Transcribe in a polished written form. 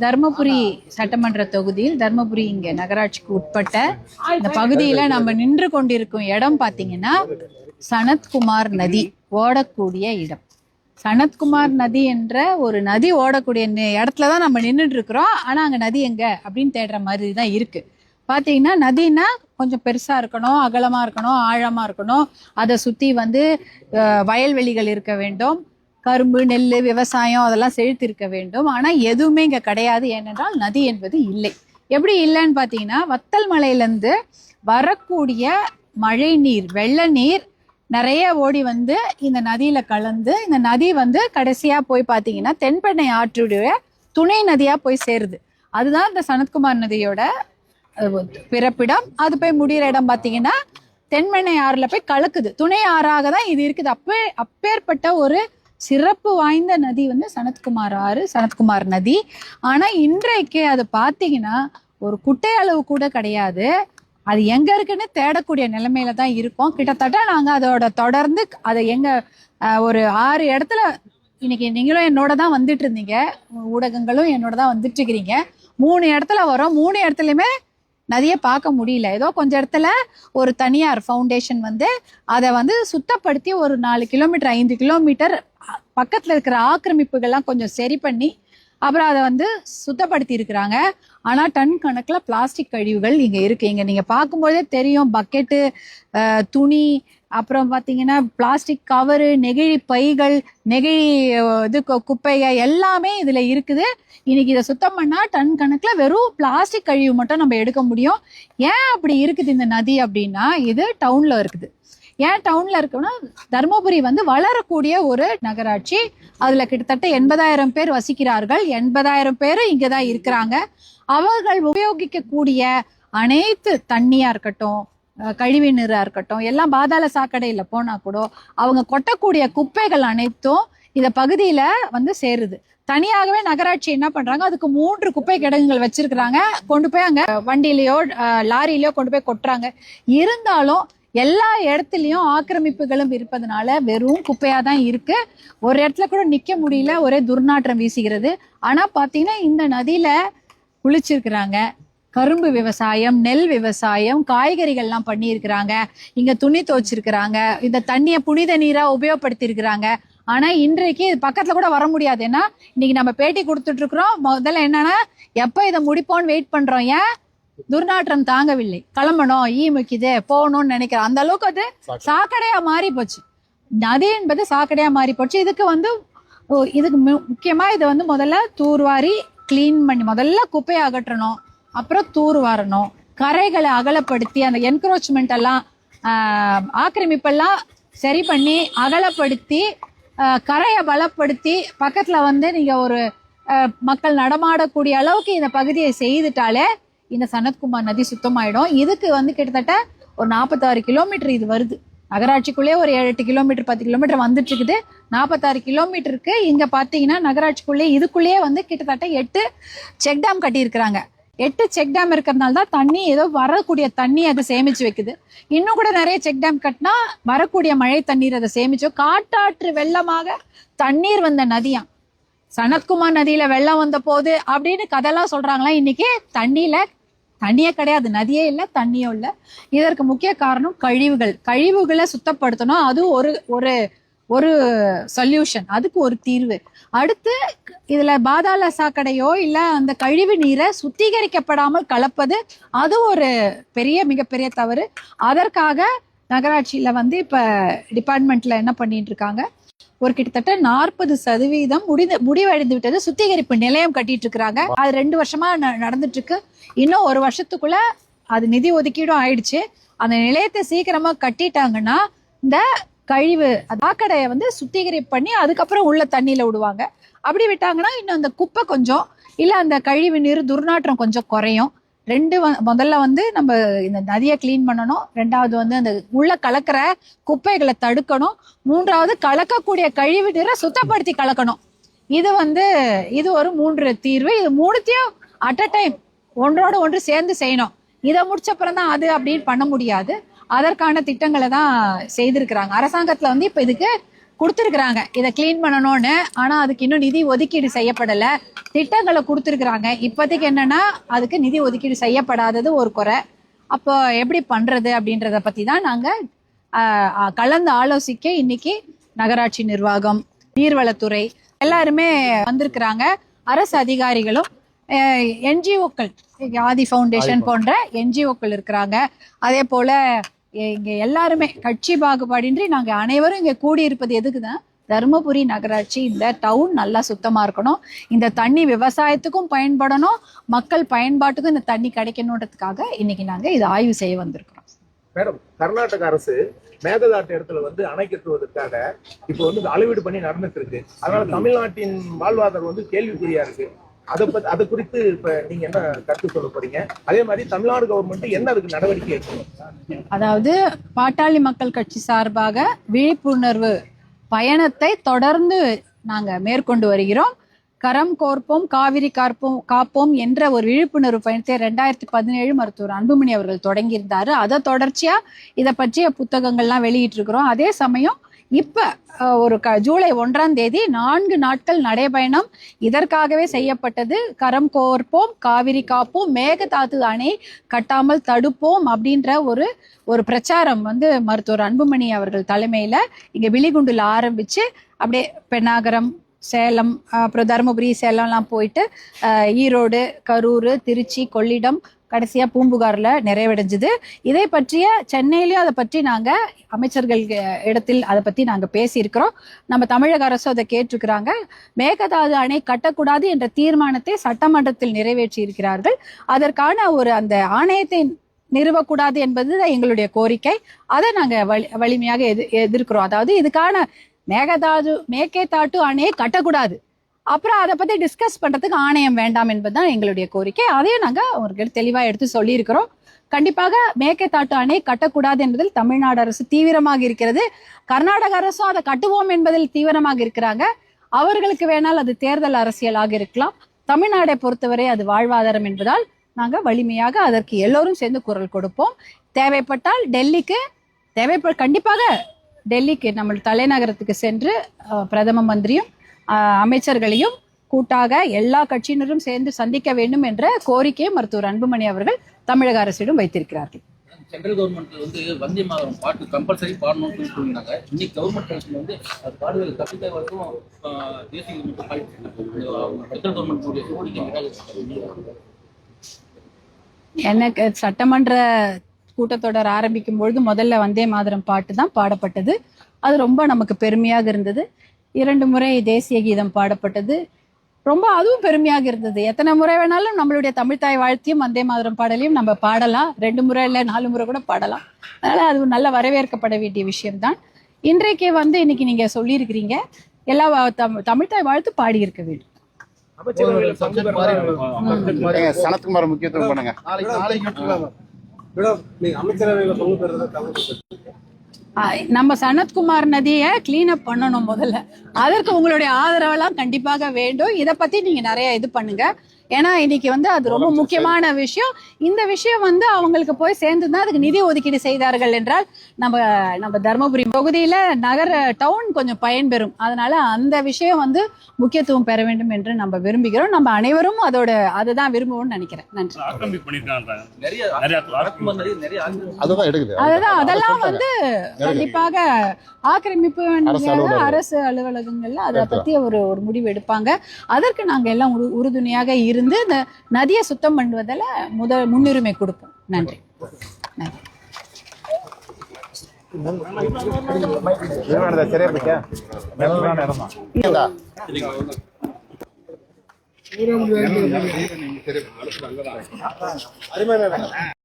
தர்மபுரி சட்டமன்ற தொகுதியில் தர்மபுரி இங்க நகராட்சிக்கு உட்பட்ட இந்த பகுதியில நம்ம நின்று கொண்டிருக்கும் இடம் பாத்தீங்கன்னா சனத்குமார் நதி ஓடக்கூடிய இடம். சனத்குமார் நதி என்ற ஒரு நதி ஓடக்கூடிய இடத்துலதான் நம்ம நின்றுட்டு இருக்கிறோம். ஆனா அங்க நதி எங்க அப்படின்னு தேடுற மாதிரி தான் இருக்கு. பாத்தீங்கன்னா நதினா கொஞ்சம் பெருசா இருக்கணும், அகலமா இருக்கணும், ஆழமா இருக்கணும். அதை சுத்தி வயல்வெளிகள் இருக்க வேண்டும், கரும்பு நெல் விவசாயம் அதெல்லாம் செழித்திருக்க வேண்டும். ஆனா எதுவுமே இங்க கிடையாது. ஏனென்றால் நதி என்பது இல்லை. எப்படி இல்லைன்னு பாத்தீங்கன்னா வத்தல் மலையிலேருந்து வரக்கூடிய மழை நீர் வெள்ள நீர் நிறைய ஓடி இந்த நதியில கலந்து இந்த நதி கடைசியா போய் பாத்தீங்கன்னா தென்பெண்ணை ஆற்றுடைய துணை நதியா போய் சேருது. அதுதான் இந்த சனத்குமார் நதியோட பிறப்பிடம். அது போய் முடிகிற இடம் பாத்தீங்கன்னா தென்பெண்ணை ஆறுல போய் கலக்குது. துணை ஆறாக தான் இது இருக்குது. அப்பேற்பட்ட ஒரு சிறப்பு வாய்ந்த நதி சனத்குமார் ஆறு, சனத்குமார் நதி. ஆனா இன்றைக்கு அது பாத்தீங்கன்னா ஒரு குட்டை அளவு கூட கிடையாது. அது எங்க இருக்குன்னு தேடக்கூடிய நிலைமையில தான் இருக்கும். கிட்டத்தட்ட நாங்க அதோட தொடர்ந்து அதை ஒரு 6 இடத்துல இன்னைக்கு நீங்களும் என்னோட தான் வந்துட்டு இருந்தீங்க, ஊடகங்களும் என்னோட தான் வந்துட்டு இருக்கிறீங்க. 3 இடத்துல வரும். 3 இடத்துலயுமே நதியை பார்க்க முடியல. ஏதோ கொஞ்சம் இடத்துல ஒரு தனியார் ஃபவுண்டேஷன் அதை சுத்தப்படுத்தி ஒரு 4 கிலோமீட்டர் 5 கிலோமீட்டர் பக்கத்துல இருக்கிற ஆக்கிரமிப்புகள்லாம் கொஞ்சம் சரி பண்ணி அப்புறம் அதை சுத்தப்படுத்தி இருக்கிறாங்க. ஆனா டன் கணக்குல பிளாஸ்டிக் கழிவுகள் இங்க இருக்கு. இங்க நீங்க பார்க்கும்போதே தெரியும். பக்கெட்டு, துணி, அப்புறம் பாத்தீங்கன்னா பிளாஸ்டிக் கவரு, நெகிழி பைகள், நெகிழி குப்பைகள் எல்லாமே இதுல இருக்குது. இன்னைக்கு இதை சுத்தம் பண்ணா டன் கணக்குல வெறும் பிளாஸ்டிக் கழிவு மட்டும் நம்ம எடுக்க முடியும். ஏன் அப்படி இருக்குது இந்த நதி அப்படின்னா, இது டவுன்ல இருக்குது. ஏன் டவுன்ல இருக்குன்னா தர்மபுரி வளரக்கூடிய ஒரு நகராட்சி. அதுல கிட்டத்தட்ட 80,000 பேர் வசிக்கிறார்கள். 80,000 பேர் இங்கதான் இருக்கிறாங்க. அவர்கள் உபயோகிக்கக்கூடிய அனைத்து தண்ணியா இருக்கட்டும், கழிவு நீரா இருக்கட்டும், எல்லாம் பாதாள சாக்கடையில போனா கூட அவங்க கொட்டக்கூடிய குப்பைகள் அனைத்தும் இந்த பகுதியில சேருது. தனியாகவே நகராட்சி என்ன பண்றாங்க, அதுக்கு 3 குப்பை கிடங்குகள் வச்சிருக்கிறாங்க. கொண்டு போய் அங்க வண்டியிலயோ லாரியிலயோ கொண்டு போய் கொட்டுறாங்க. இருந்தாலும் எல்லா இடத்துலயும் ஆக்கிரமிப்புகளும் இருப்பதனால வெறும் குப்பையா தான் இருக்கு. ஒரு இடத்துல கூட நிக்க முடியல, ஒரே துர்நாற்றம் வீசுகிறது. ஆனா பாத்தீங்கன்னா இந்த நதியில குளிச்சிருக்கிறாங்க, கரும்பு விவசாயம், நெல் விவசாயம், காய்கறிகள்லாம் பண்ணி இருக்கிறாங்க, இங்க துணி துவைச்சிருக்கிறாங்க, இந்த தண்ணியை புனித நீரா உபயோகப்படுத்தி இருக்கிறாங்க. ஆனா இன்றைக்கு பக்கத்துல கூட வர முடியாது. ஏன்னா இன்னைக்கு நம்ம பேட்டி கொடுத்துட்டு இருக்கிறோம். முதல்ல என்னன்னா எப்ப இதை முடிப்போம்னு வெயிட் பண்றோம். ஏன் துர்நாற்றம் தாங்கவில்லை, கிளம்பணும், முக்கியதே போகணும்னு நினைக்கிறோம். அந்த அளவுக்கு அது சாக்கடையா மாறி போச்சு. நதி என்பது சாக்கடையா மாறி போச்சு. இதுக்கு முக்கியமா இதை முதல்ல தூர்வாரி கிளீன் பண்ணி முதல்ல குப்பையை அகற்றணும், அப்புறம் தூர்வாரணும், கரைகளை அகலப்படுத்தி அந்த என்க்ரோச்மெண்ட் எல்லாம் ஆக்கிரமிப்பெல்லாம் சரி பண்ணி அகலப்படுத்தி கரையை பலப்படுத்தி பக்கத்துல நீங்க ஒரு மக்கள் நடமாடக்கூடிய அளவுக்கு இந்த பகுதியை செய்துட்டாலே இந்த சனத்குமார் நதி சுத்தமாயிடும். இதுக்கு கிட்டத்தட்ட ஒரு 46 கிலோமீட்டர் இது வருது. நகராட்சிக்குள்ளே ஒரு 7-8 கிலோமீட்டர் 10 கிலோமீட்டர் வந்துட்டு இருக்குது. 46 கிலோமீட்டருக்கு இங்க பாத்தீங்கன்னா நகராட்சிக்குள்ளே இதுக்குள்ளேயே கிட்டத்தட்ட 8 செக் டேம் கட்டி இருக்கிறாங்க. 8 செக் டேம் இருக்கிறதுனால தான் தண்ணி ஏதோ வரக்கூடிய தண்ணி அதை சேமிச்சு வைக்குது. இன்னும் கூட நிறைய செக் டேம் கட்டினா வரக்கூடிய மழை தண்ணீர் அதை சேமிச்சு. காட்டாற்று வெள்ளமாக தண்ணீர் வந்த நதியா சனத்குமார் நதியில வெள்ளம் வந்த போது அப்படின்னு கதையெல்லாம் சொல்றாங்களா. இன்னைக்கு தண்ணியே கிடையாது, நதியே இல்லை, தண்ணியும் இல்லை. இதற்கு முக்கிய காரணம் கழிவுகளை சுத்தப்படுத்தணும். அது ஒரு சொல்யூஷன், அதுக்கு ஒரு தீர்வு. அடுத்து இதுல பாதாள சாக்கடையோ இல்ல அந்த கழிவு நீரை சுத்திகரிக்கப்படாமல் கலப்பது, அது ஒரு மிகப்பெரிய தவறு. அதற்காக நகராட்சியில இப்ப டிபார்ட்மெண்ட்ல என்ன பண்ணிட்டு இருக்காங்க, ஒரு கிட்டத்தட்ட 40% முடிவடைந்து விட்டது. சுத்திகரிப்பு நிலையம் கட்டிட்டு இருக்கிறாங்க. அது 2 வருஷமா நடந்துட்டு இருக்கு. இன்னும் 1 வருஷத்துக்குள்ள அது நிதி ஒதுக்கீடும் ஆயிடுச்சு. அந்த நிலையத்தை சீக்கிரமா கட்டிட்டாங்கன்னா இந்த கழிவு சாக்கடையை சுத்திகரிப்பு பண்ணி அதுக்கப்புறம் உள்ள தண்ணியில விடுவாங்க. அப்படி விட்டாங்கன்னா இன்னும் அந்த குப்பை கொஞ்சம் இல்ல அந்த கழிவு நீர் துர்நாற்றம் கொஞ்சம் குறையும். முதல்ல நம்ம இந்த நதியை கிளீன் பண்ணணும். 2வது அந்த உள்ள கலக்கிற குப்பைகளை தடுக்கணும். 3வது கலக்கக்கூடிய கழிவு நீரை சுத்தப்படுத்தி கலக்கணும். இது ஒரு 3 தீர்வு. இது 3த்தையும் அட் அ டைம் ஒன்றோடு ஒன்று சேர்ந்து செய்யணும். இதை முடிச்சப்புறம் தான் அது அப்படின்னு பண்ண முடியாது. அதற்கான திட்டங்களை தான் செய்திருக்கிறாங்க. அரசாங்கத்துல இப்ப இதுக்கு கொடுத்துருக்குறாங்க இதை கிளீன் பண்ணணும்னு. ஆனா அதுக்கு இன்னும் நிதி ஒதுக்கீடு செய்யப்படலை. திட்டங்களை கொடுத்துருக்குறாங்க. இப்போதைக்கு என்னன்னா அதுக்கு நிதி ஒதுக்கீடு செய்யப்படாதது ஒரு குறை. அப்போ எப்படி பண்றது அப்படின்றத பத்தி தான் நாங்க கலந்து ஆலோசிக்க இன்னைக்கு நகராட்சி நிர்வாகம், நீர்வளத்துறை எல்லாருமே வந்திருக்கிறாங்க. அரசு அதிகாரிகளும், என்ஜிஓக்கள், ஆதி ஃபவுண்டேஷன் போன்ற என்ஜிஓக்கள் இருக்கிறாங்க. அதே போல இங்க எல்லாருமே கட்சி பாகுபாடின்றி நாங்க அனைவரும் இங்க கூடியிருப்பது எதுக்குதான், தருமபுரி நகராட்சி இந்த டவுன் நல்லா சுத்தமா இருக்கணும், இந்த தண்ணி விவசாயத்துக்கும் பயன்படணும், மக்கள் பயன்பாட்டுக்கும் இந்த தண்ணி கிடைக்கணுன்றதுக்காக இன்னைக்கு நாங்க இதை ஆய்வு செய்ய வந்திருக்கிறோம். மேடம், கர்நாடக அரசு மேகதாட்டு இடத்துல அணை கட்டுவதற்காக இப்போ அளவீடு பண்ணி நடந்துட்டு இருக்கு. அதனால தமிழ்நாட்டின் வாழ்வாதாரம் கேள்விக்குறியா இருக்கு. அதை குறித்து இப்ப நீங்க என்ன கருத்து சொல்ல போறீங்க? அதே மாதிரி தமிழ்நாடு கவர்மெண்ட் என்ன அதுக்கு நடவடிக்கை எடுக்கணும்? அதாவது பாட்டாளி மக்கள் கட்சி சார்பாக விழிப்புணர்வு பயணத்தை தொடர்ந்து நாங்க மேற்கொண்டு வருகிறோம். கரம் கோர்ப்போம் காவிரி காப்போம் என்ற ஒரு விழிப்புணர்வு பயணத்தை 2017 மருத்துவர் அன்புமணி அவர்கள் தொடங்கியிருந்தாரு. அதை தொடர்ச்சியா இதை பற்றிய புத்தகங்கள்லாம் வெளியிட்டு இருக்கிறோம். அதே சமயம் இப்ப ஒரு ஜூலை 1ஆம் தேதி 4 நாட்கள் நடைபயணம் இதற்காகவே செய்யப்பட்டது. கரம் கோர்ப்போம் காவிரி காப்போம் மேகதாது அணை கட்டாமல் தடுப்போம் அப்படின்ற ஒரு பிரச்சாரம் மருத்துவர் அன்புமணி அவர்கள் தலைமையில இங்க விழிகுண்டுல ஆரம்பிச்சு அப்படியே பெண்ணாகரம், சேலம், அப்புறம் தருமபுரி, சேலம்லாம் போயிட்டு ஈரோடு, கரூர், திருச்சி, கொள்ளிடம், கடைசியா பூம்புகார்ல நிறைவடைஞ்சது. இதை பற்றிய சென்னையிலயும் அதை பற்றி நாங்க அமைச்சர்கள் இடத்தில் அதை பத்தி நாங்க பேசியிருக்கிறோம். நம்ம தமிழக அரசு அதை கேட்டிருக்கிறாங்க. மேகதாது அணை கட்டக்கூடாது என்ற தீர்மானத்தை சட்டமன்றத்தில் நிறைவேற்றி இருக்கிறார்கள். அதற்கான அந்த ஆணையத்தை நிறுவக்கூடாது என்பது எங்களுடைய கோரிக்கை. அதை நாங்க வலிமையாக எதிர்க்கிறோம். அதாவது இதுக்கான மேகதாட்டு அணையை கட்டக்கூடாது, அப்புறம் அதை பத்தி டிஸ்கஸ் பண்றதுக்கு ஆணையம் வேண்டாம் என்பதுதான் எங்களுடைய கோரிக்கை. அதையும் நாங்க அவர்கள் தெளிவா எடுத்து சொல்லி இருக்கிறோம். கண்டிப்பாக மேகதாட்டு அணை கட்டக்கூடாது என்பதில் தமிழ்நாடு அரசு தீவிரமாக இருக்கிறது. கர்நாடக அரசும் அதை கட்டுவோம் என்பதில் தீவிரமாக இருக்கிறாங்க. அவர்களுக்கு வேணால் அது தேர்தல் அரசியலாக இருக்கலாம். தமிழ்நாடை பொறுத்தவரை அது வாழ்வாதாரம் என்பதால் நாங்க வலிமையாக அதற்கு எல்லோரும் சேர்ந்து குரல் கொடுப்போம். தேவைப்பட்டால் கண்டிப்பாக டெல்லிக்கு, நம்ம தலைநகரத்துக்கு சென்று பிரதம மந்திரியும் அமைச்சர்களையும் கூட்டாக எல்லா கட்சியினரும் சேர்ந்து சந்திக்க வேண்டும் என்ற கோரிக்கையை மருத்துவர் அன்புமணி அவர்கள் தமிழக அரசிடம் வைத்திருக்கிறார்கள். சென்ட்ரல் கவர்மெண்ட் வந்தே மாதரம் பாட்டு கம்பல்சரி பாடணும்னு சொல்லியிருந்தாங்க. இன்னைக்கு கவர்மெண்ட் அது பாடுதல் கப்பித்த வரைக்கும் தேசிய சென்ட்ரல் கவர்மெண்ட் எனக்கு சட்டமன்ற கூட்டத்தொடர் ஆரம்பிக்கும் பொழுது முதல்ல வந்தே மாதரம் பாட்டு தான் பாடப்பட்டது. அது ரொம்ப நமக்கு பெருமையாக இருந்தது. 2 முறை தேசிய கீதம் பாடப்பட்டது. ரொம்ப அதுவும் பெருமையாக இருந்தது. எத்தனை முறை வேணாலும் நம்மளுடைய தமிழ்தாய் வாழ்த்தையும் வந்தே மாதரம் பாடலையும் நம்ம பாடலாம். 2 முறை இல்லை 4 முறை கூட பாடலாம். அதனால அது நல்ல வரவேற்கப்பட வேண்டிய விஷயம்தான். இன்றைக்கு இன்னைக்கு நீங்க சொல்லியிருக்கிறீங்க எல்லா தமிழ்தாய் வாழ்த்து பாடி இருக்க வேண்டும். சனத்குமார் முக்கியத்துவம் பண்ணுங்க. நம்ம சனத்குமார் நதியை கிளீன் அப் பண்ணணும் முதல்ல. அதற்கு உங்களுடைய ஆதரவெல்லாம் கண்டிப்பாக வேண்டும். இதை பத்தி நீங்க நிறைய இது பண்ணுங்க. ஏன்னா இன்னைக்கு அது ரொம்ப முக்கியமான விஷயம். இந்த விஷயம் அவங்களுக்கு போய் சேர்ந்துதான் அதுக்கு நிதி ஒதுக்கீடு செய்தார்கள் என்றால் நம்ம தருமபுரி தொகுதியில டவுன் கொஞ்சம் பயன்பெறும். அதனால அந்த விஷயம் முக்கியத்துவம் பெற வேண்டும் என்று நம்ம விரும்புகிறோம். நம்ம அனைவரும் அதுதான் விரும்புவோம்னு நினைக்கிறேன். நன்றி. அதெல்லாம் கண்டிப்பாக ஆக்கிரமிப்பு அரசு அலுவலகங்கள்ல அதை பத்தி ஒரு முடிவு எடுப்பாங்க. அதற்கு நாங்க எல்லாம் உறுதுணையாக இருந்து இந்த நதியை சுத்தம் பண்ணுவதில் முன்னுரிமை கொடுப்போம். நன்றி. சரியா